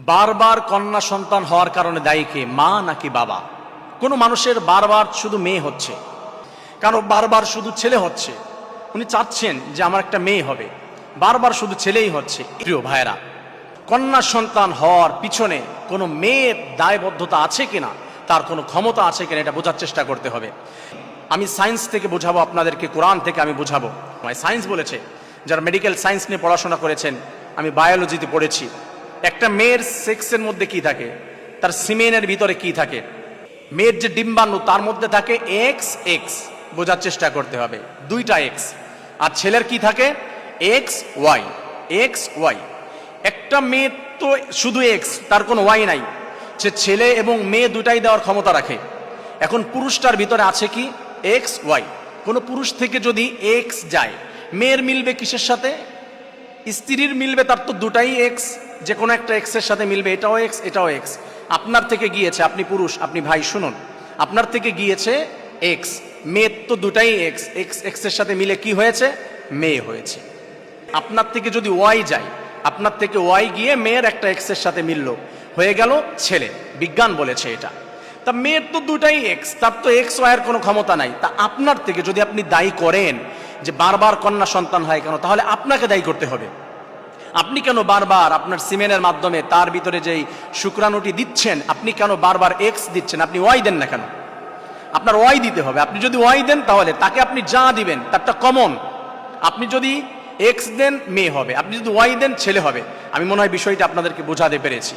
বারবার কন্যা সন্তান হওয়ার কারণে দায়ী কে, মা নাকি বাবা? কোনো মানুষের বারবার শুধু মেয়ে হচ্ছে, কারণ বারবার শুধু ছেলে হচ্ছে, উনি চাচ্ছেন যে আমার একটা মেয়ে হবে, বারবার শুধু ছেলেই হচ্ছে। প্রিয় ভাইরা, কন্যা সন্তান হওয়ার পিছনে কোনো মেয়ের দায়বদ্ধতা আছে কিনা, তার কোনো ক্ষমতা আছে কিনা, এটা বোঝার চেষ্টা করতে হবে। আমি সায়েন্স থেকে বোঝাবো আপনাদেরকে, কোরআন থেকে আমি বোঝাবো। সায়েন্স বলেছে, যারা মেডিকেল সায়েন্স নিয়ে পড়াশোনা করেছেন, আমি বায়োলজিতে পড়েছি, একটা মেয়ের সেক্সের মধ্যে কি থাকে, তার সিমেনের ভিতরে কি থাকে, মেয়ের যে ডিম্বাণু তার মধ্যে থাকে এক্স এক্স, বোঝার চেষ্টা করতে হবে, দুইটা এক্স। আর ছেলের কি থাকে, এক্স ওয়াই, এক্স ওয়াই। একটা মেয়ে তো শুধু এক্স, তার কোনো ওয়াই নাই, সে ছেলে এবং মেয়ে দুটাই দেওয়ার ক্ষমতা রাখে। এখন পুরুষটার ভিতরে আছে কি, এক্স ওয়াই। কোনো পুরুষ থেকে যদি এক্স যায়, মেয়ের মিলবে কিসের সাথে? স্ত্রীর মিলবে, তার তো দুটাই এক্স, যে কোনো একটা এক্সের সাথে মিলবে, এটাও এক্স এটাও এক্স। আপনার থেকে গিয়েছে, আপনি পুরুষ, আপনি ভাই শুনুন, আপনার থেকে গিয়েছে এক্স, মেয়ের তো দুটাই এক্স, এক্স এক্সের সাথে মিলে কি হয়েছে, মেয়ে হয়েছে। আপনার থেকে যদি ওয়াই যায়, আপনার থেকে ওয়াই গিয়ে মেয়ের একটা এক্সের সাথে মিলল, হয়ে গেল ছেলে। বিজ্ঞান বলেছে এটা। তা মেয়ের তো দুটাই এক্স, তার তো এক্স ওয়াইয়ের কোনো ক্ষমতা নাই। তা আপনার থেকে যদি আপনি দায়ী করেন যে বারবার কন্যা সন্তান হয় কেন, তাহলে আপনাকে দায়ী করতে হবে। আপনি কেন বারবার আপনার সিমেনের মাধ্যমে তার ভিতরে যেই শুক্রাণুটি দিচ্ছেন, আপনি কেন বারবার এক্স দিচ্ছেন? আপনি ওয়াই দেন না কেন? আপনার ওয়াই দিতে হবে। আপনি যদি ওয়াই দেন, তাহলে তাকে আপনি যা দিবেন তারটা কমন। আপনি যদি এক্স দেন, মেয়ে হবে, আপনি যদি ওয়াই দেন, ছেলে হবে। আমি মনে হয় বিষয়টা আপনাদেরকে বোঝাতে পেরেছি।